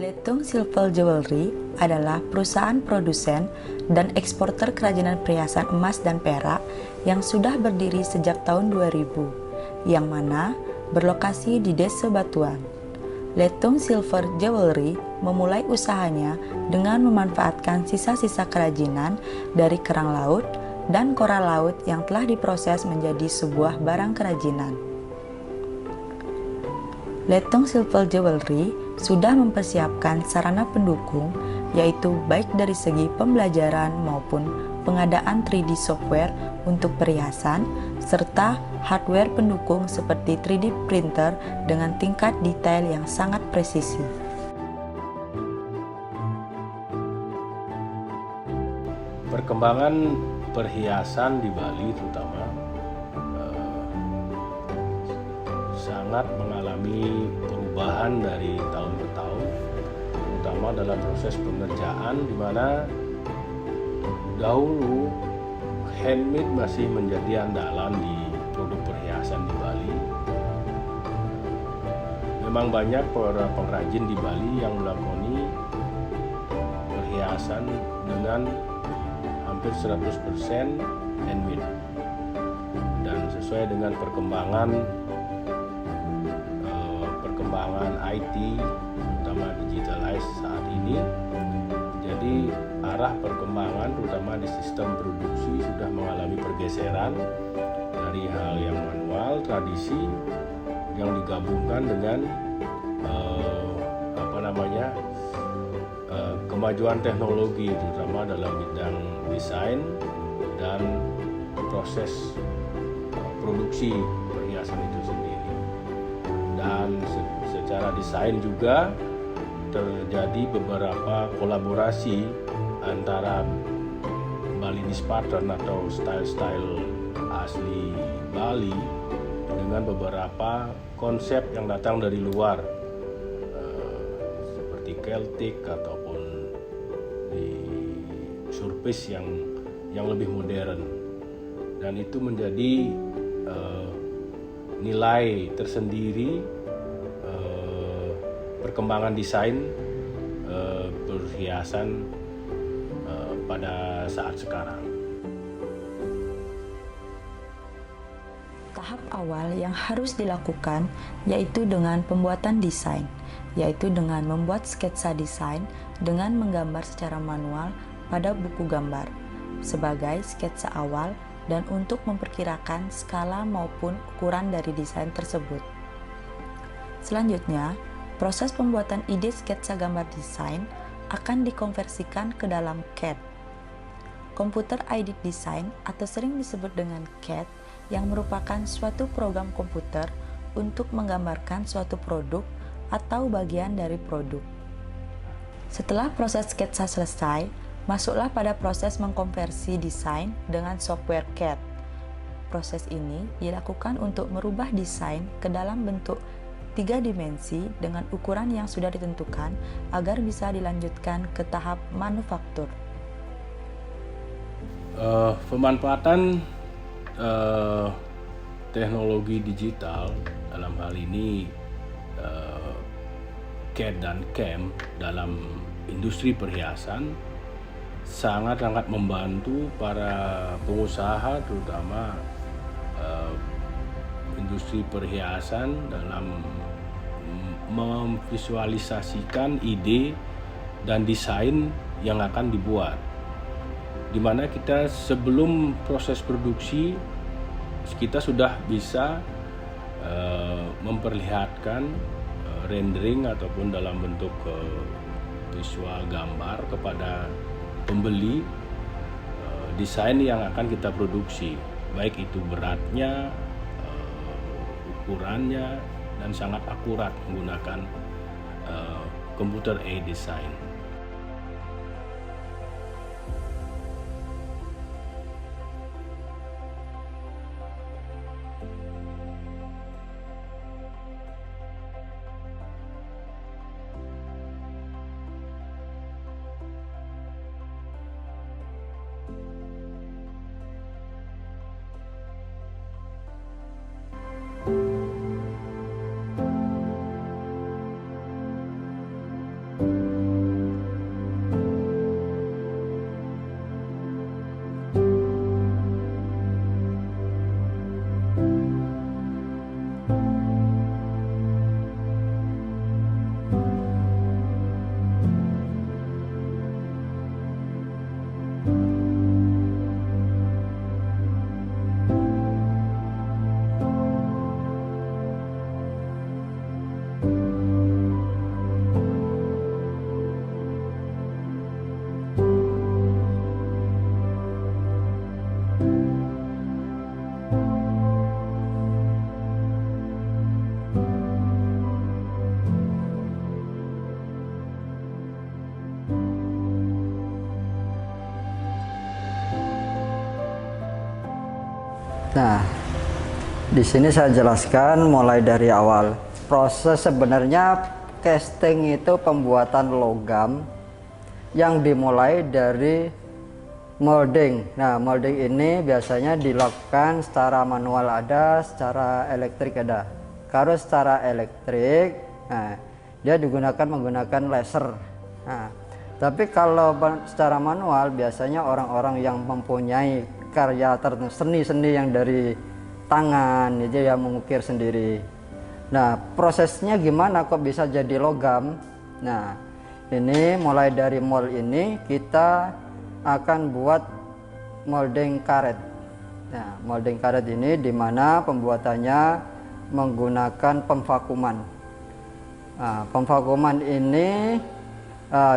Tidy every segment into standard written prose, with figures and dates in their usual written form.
Letung Silver Jewelry adalah perusahaan produsen dan eksporter kerajinan perhiasan emas dan perak yang sudah berdiri sejak tahun 2000, yang mana berlokasi di Desa Batuan. Letung Silver Jewelry memulai usahanya dengan memanfaatkan sisa-sisa kerajinan dari kerang laut dan koral laut yang telah diproses menjadi sebuah barang kerajinan. Letung Silver Jewelry sudah mempersiapkan sarana pendukung, yaitu baik dari segi pembelajaran maupun pengadaan 3D software untuk perhiasan, serta hardware pendukung seperti 3D printer dengan tingkat detail yang sangat presisi. Perkembangan perhiasan di Bali terutama sangat mengalami perubahan dari tahun ke tahun, terutama dalam proses pengerjaan, di mana dahulu handmade masih menjadi andalan di produk perhiasan di Bali. Memang banyak para pengrajin di Bali yang melakoni perhiasan dengan hampir 100% handmade, dan sesuai dengan perkembangan IT, terutama digitalize saat ini. Jadi arah perkembangan terutama di sistem produksi sudah mengalami pergeseran dari hal yang manual, tradisi, yang digabungkan dengan kemajuan teknologi, terutama dalam bidang desain dan proses produksi perhiasan itu sendiri. Dan secara desain juga terjadi beberapa kolaborasi antara Balinese pattern atau style-style asli Bali dengan beberapa konsep yang datang dari luar, seperti Celtic ataupun di surface yang lebih modern, dan itu menjadi nilai tersendiri perkembangan desain perhiasan pada saat sekarang. Tahap awal yang harus dilakukan yaitu dengan pembuatan desain, yaitu dengan membuat sketsa desain dengan menggambar secara manual pada buku gambar sebagai sketsa awal dan untuk memperkirakan skala maupun ukuran dari desain tersebut. Selanjutnya, proses pembuatan ide sketsa gambar desain akan dikonversikan ke dalam CAD, Computer Aided Design, atau sering disebut dengan CAD, yang merupakan suatu program komputer untuk menggambarkan suatu produk atau bagian dari produk. Setelah proses sketsa selesai, masuklah pada proses mengkonversi desain dengan software CAD. Proses ini dilakukan untuk merubah desain ke dalam bentuk 3 dimensi dengan ukuran yang sudah ditentukan agar bisa dilanjutkan ke tahap manufaktur. Pemanfaatan teknologi digital, dalam hal ini CAD dan CAM dalam industri perhiasan, sangat-sangat membantu para pengusaha, terutama industri perhiasan, dalam memvisualisasikan ide dan desain yang akan dibuat, di mana kita sebelum proses produksi kita sudah bisa memperlihatkan rendering ataupun dalam bentuk visual gambar kepada pembeli desain yang akan kita produksi, baik itu beratnya, ukurannya, dan sangat akurat menggunakan computer aided design. Di sini saya jelaskan mulai dari awal. Proses sebenarnya casting itu pembuatan logam yang dimulai dari molding. Nah, molding ini biasanya dilakukan secara manual ada, secara elektrik ada. Kalau secara elektrik, nah, dia menggunakan laser. Nah, tapi kalau secara manual biasanya orang-orang yang mempunyai karya tertentu, seni-seni yang dari tangan itu ya, mengukir sendiri. Nah, prosesnya gimana kok bisa jadi logam? Nah, ini mulai dari mold ini kita akan buat molding karet. Nah, molding karet ini dimana pembuatannya menggunakan pemvakuman. Nah, pemvakuman ini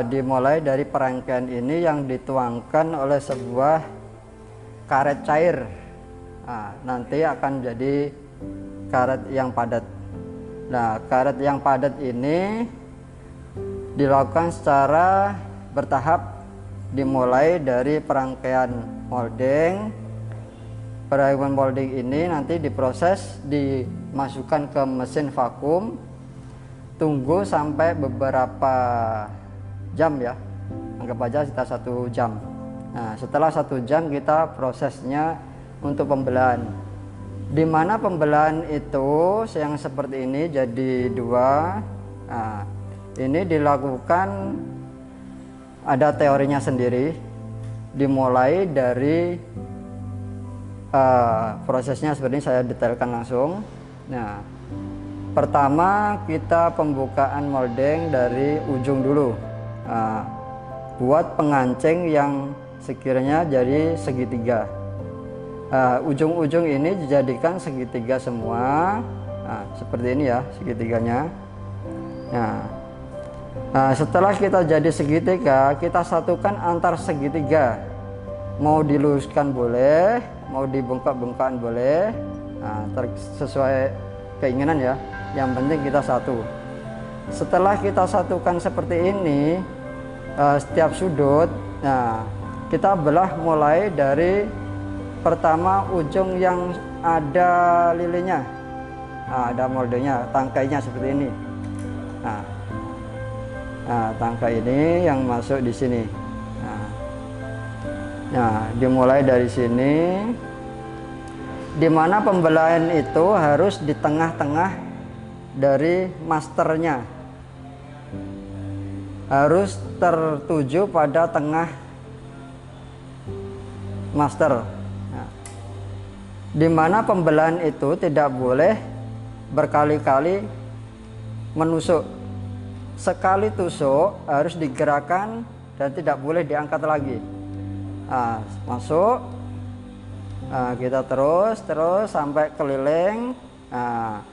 dimulai dari perangkaian ini yang dituangkan oleh sebuah karet cair. Nah, nanti akan jadi karet yang padat. Nah, karet yang padat ini dilakukan secara bertahap, dimulai dari perangkaian molding. Perangkaian molding ini nanti diproses, dimasukkan ke mesin vakum, tunggu sampai beberapa jam ya, anggap aja kita 1 jam. Nah, setelah 1 jam kita prosesnya untuk pembelahan, dimana pembelahan itu yang seperti ini jadi 2. Nah, ini dilakukan, ada teorinya sendiri, dimulai dari prosesnya seperti ini, saya detailkan langsung. Nah, pertama kita pembukaan molding dari ujung dulu. Nah, buat pengancing yang sekiranya jadi segitiga. Ujung-ujung ini dijadikan segitiga semua. Nah, seperti ini ya segitiganya. Nah, setelah kita jadi segitiga, kita satukan antar segitiga. Mau diluruskan boleh, mau dibengkak-bengkakan boleh. Nah, sesuai keinginan ya. Yang penting kita satu. Setelah kita satukan seperti ini, setiap sudut, nah kita belah mulai dari pertama ujung yang ada lilinnya. Nah, ada moldenya, tangkainya seperti ini. Nah, tangkai ini yang masuk di sini. Nah, dimulai dari sini, dimana pembelahan itu harus di tengah-tengah dari masternya, harus tertuju pada tengah master. Nah, dimana pembelahan itu tidak boleh berkali-kali menusuk. Sekali tusuk harus digerakkan dan tidak boleh diangkat lagi. Nah, masuk. Nah, kita terus sampai keliling. Nah,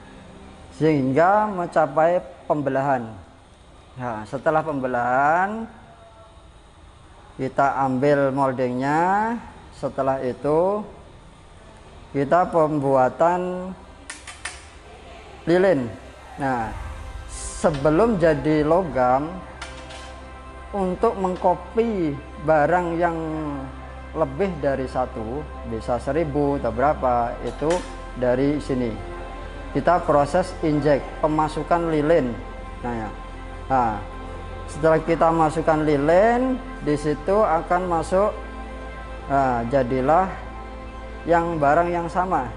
sehingga mencapai pembelahan. Nah, setelah pembelahan kita ambil moldingnya. Setelah itu kita pembuatan lilin. Nah, sebelum jadi logam, untuk mengkopi barang yang lebih dari 1, bisa 1000 atau berapa, itu dari sini kita proses injek, pemasukan lilin. Nah, setelah kita masukkan lilin, di situ akan masuk, jadilah yang barang yang sama.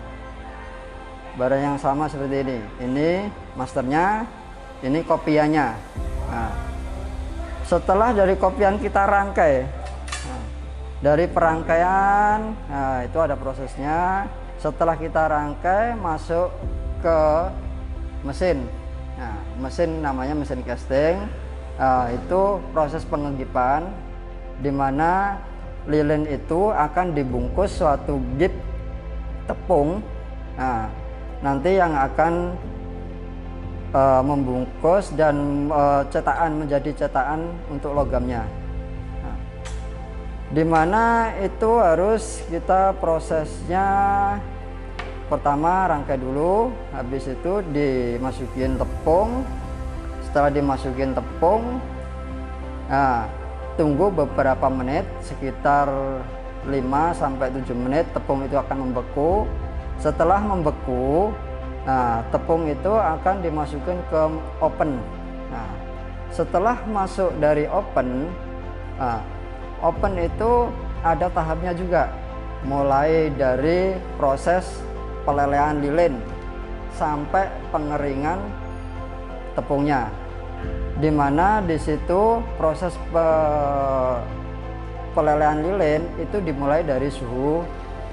Barang yang sama seperti ini. Ini masternya, ini kopiannya. Nah, setelah dari kopian kita rangkai, dari perangkaian, nah itu ada prosesnya. Setelah kita rangkai, masuk ke mesin. Nah, mesin namanya mesin casting. Itu proses pengegipan, dimana lilin itu akan dibungkus suatu gip tepung. Nah, nanti yang akan membungkus dan cetakan, menjadi cetakan untuk logamnya. Nah, dimana itu harus kita prosesnya, pertama rangkai dulu, habis itu dimasukin tepung. Setelah dimasukin tepung, nah, tunggu beberapa menit, sekitar 5-7 menit, tepung itu akan membeku. Setelah membeku, nah, tepung itu akan dimasukkan ke oven. Nah, setelah masuk dari oven, nah, oven itu ada tahapnya juga, mulai dari proses pelelehan lilin sampai pengeringan tepungnya, dimana di situ proses pelelehan lilin itu dimulai dari suhu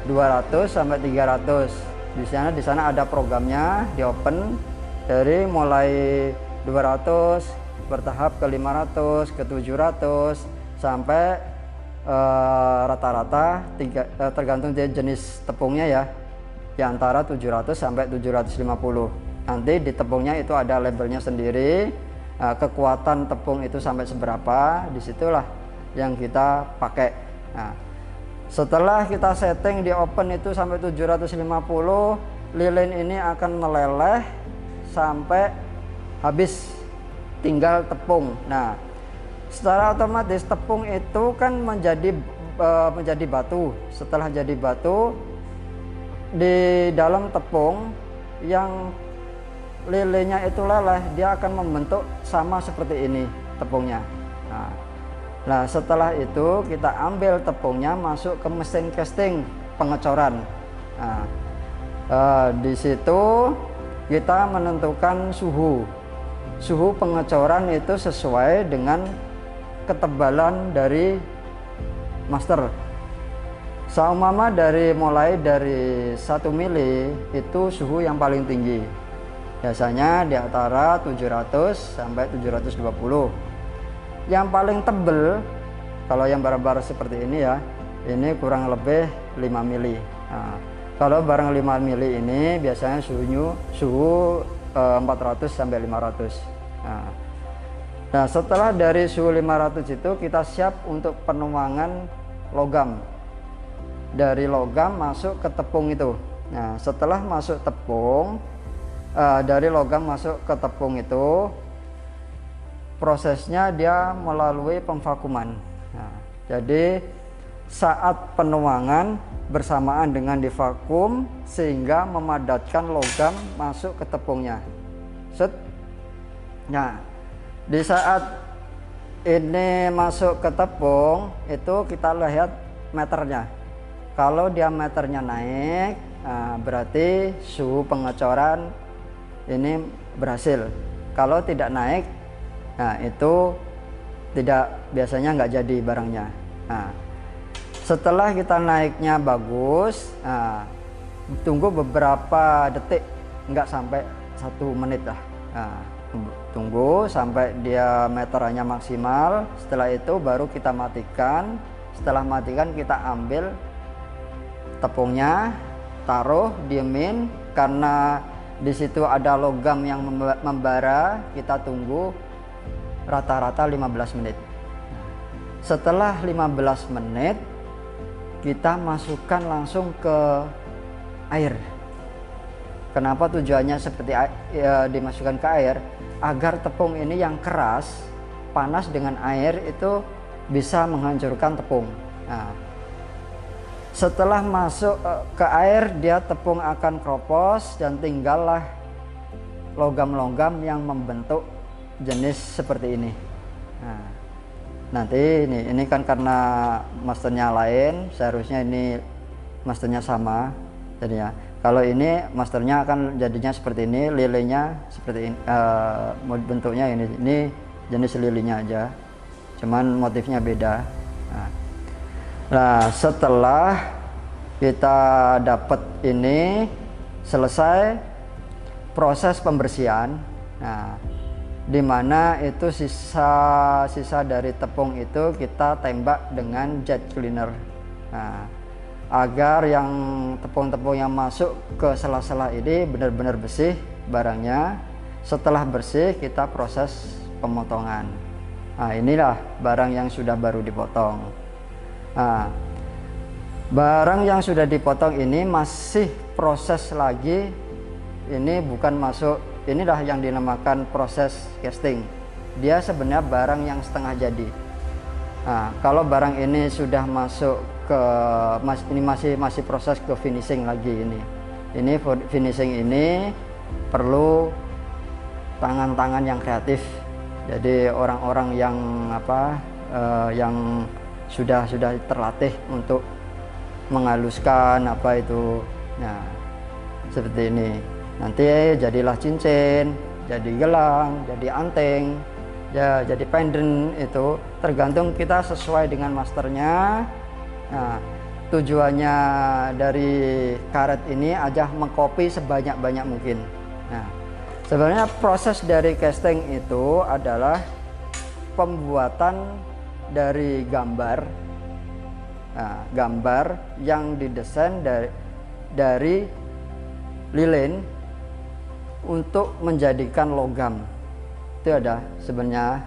200 sampai 300. Di sana ada programnya di oven, dari mulai 200 bertahap ke 500 ke 700 sampai rata-rata tergantung jenis tepungnya ya, di antara 700 sampai 750. Nanti di tepungnya itu ada labelnya sendiri, kekuatan tepung itu sampai seberapa, disitulah yang kita pakai. Nah, setelah kita setting di oven itu sampai 750, lilin ini akan meleleh sampai habis, tinggal tepung. Nah, secara otomatis tepung itu kan menjadi batu. Setelah jadi batu, di dalam tepung yang lilinnya itu leleh, dia akan membentuk sama seperti ini tepungnya. Nah, setelah itu kita ambil tepungnya masuk ke mesin casting pengecoran. Nah, di situ kita menentukan suhu pengecoran itu sesuai dengan ketebalan dari master. Seumpama mulai dari 1 mili itu suhu yang paling tinggi, biasanya di antara 700 sampai 720. Yang paling tebel kalau yang barang-barang seperti ini ya, ini kurang lebih 5 mili. Nah, kalau barang 5 mili ini biasanya suhu 400 sampai 500. Nah, setelah dari suhu 500 itu kita siap untuk penuangan logam. Dari logam masuk ke tepung itu. Nah, setelah masuk tepung, dari logam masuk ke tepung itu, prosesnya dia melalui pemvakuman. Nah, jadi saat penuangan bersamaan dengan divakum sehingga memadatkan logam masuk ke tepungnya. Nah, di saat ini masuk ke tepung itu kita lihat meternya. Kalau diameternya naik, nah berarti suhu pengecoran ini berhasil. Kalau tidak naik, nah itu biasanya nggak jadi barangnya. Nah, setelah kita naiknya bagus, nah, tunggu beberapa detik, nggak sampai 1 menit lah. Nah, tunggu sampai dia meterannya maksimal. Setelah itu baru kita matikan. Setelah matikan kita ambil tepungnya, taruh, diemin, karena di situ ada logam yang membara. Kita tunggu rata-rata 15 menit. Setelah 15 menit kita masukkan langsung ke air. Kenapa tujuannya seperti dimasukkan ke air? Agar tepung ini yang keras, panas dengan air itu bisa menghancurkan tepung. Nah, setelah masuk ke air, dia tepung akan kropos dan tinggallah logam-logam yang membentuk jenis seperti ini. Nah, nanti ini kan karena masternya lain, seharusnya ini masternya sama. Jadi ya, kalau ini masternya akan jadinya seperti ini, lilinnya seperti ini, bentuknya ini jenis lilinya aja, cuman motifnya beda. Nah, setelah kita dapat ini, selesai proses pembersihan. Nah, dimana itu sisa dari tepung itu kita tembak dengan jet cleaner. Nah, agar yang tepung-tepung yang masuk ke sela-sela ini benar-benar bersih barangnya. Setelah bersih kita proses pemotongan. Nah, inilah barang yang sudah baru dipotong. Nah, barang yang sudah dipotong ini masih proses lagi. Ini bukan masuk, inilah yang dinamakan proses casting. Dia sebenarnya barang yang setengah jadi. Nah, kalau barang ini sudah masuk ke ini masih proses ke finishing lagi ini. Ini finishing ini perlu tangan-tangan yang kreatif. Jadi orang-orang yang yang sudah terlatih untuk menghaluskan itu. Nah, seperti ini. Nanti jadilah cincin, jadi gelang, jadi anting, ya jadi pendant, itu tergantung kita sesuai dengan masternya. Nah, tujuannya dari karet ini aja mengcopy sebanyak-banyak mungkin. Nah, sebenarnya proses dari casting itu adalah pembuatan dari gambar, gambar yang didesain dari lilin untuk menjadikan logam. Itu ada sebenarnya.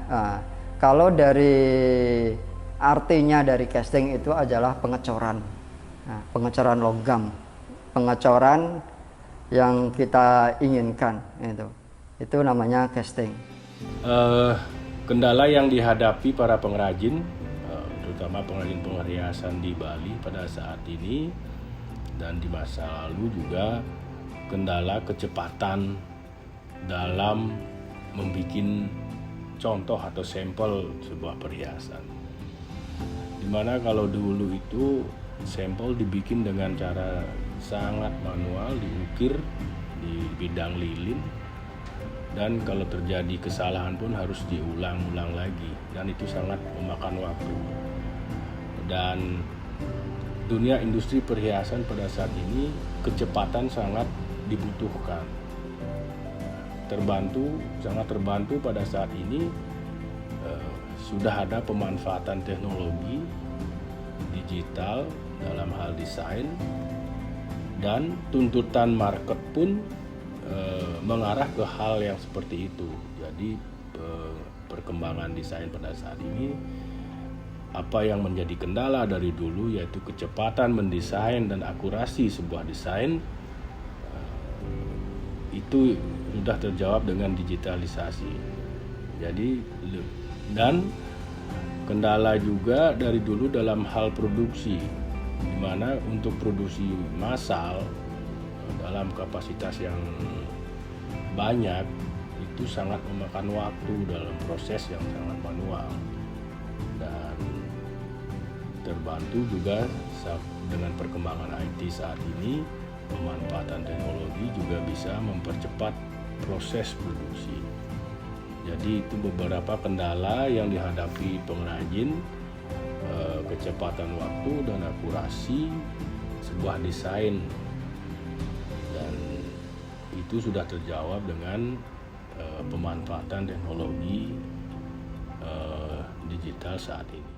Kalau dari artinya dari casting itu adalah pengecoran, pengecoran logam, pengecoran yang kita inginkan, itu namanya casting. Kendala yang dihadapi para pengrajin, terutama pengrajin perhiasan di Bali pada saat ini dan di masa lalu juga kendala kecepatan dalam membuat contoh atau sampel sebuah perhiasan. Dimana kalau dulu itu sampel dibikin dengan cara sangat manual, diukir di bidang lilin, dan kalau terjadi kesalahan pun harus diulang-ulang lagi, dan itu sangat memakan waktu. Dan dunia industri perhiasan pada saat ini kecepatan sangat dibutuhkan. Sangat terbantu pada saat ini sudah ada pemanfaatan teknologi digital dalam hal desain, dan tuntutan market pun mengarah ke hal yang seperti itu. Jadi perkembangan desain pada saat ini, apa yang menjadi kendala dari dulu yaitu kecepatan mendesain dan akurasi sebuah desain, itu sudah terjawab dengan digitalisasi. Jadi, dan kendala juga dari dulu dalam hal produksi, di mana untuk produksi massal dalam kapasitas yang banyak itu sangat memakan waktu dalam proses yang sangat manual. Dan terbantu juga dengan perkembangan IT saat ini, pemanfaatan teknologi juga bisa mempercepat proses produksi. Jadi itu beberapa kendala yang dihadapi pengrajin, kecepatan waktu dan akurasi sebuah desain, dan itu sudah terjawab dengan pemanfaatan teknologi digital saat ini.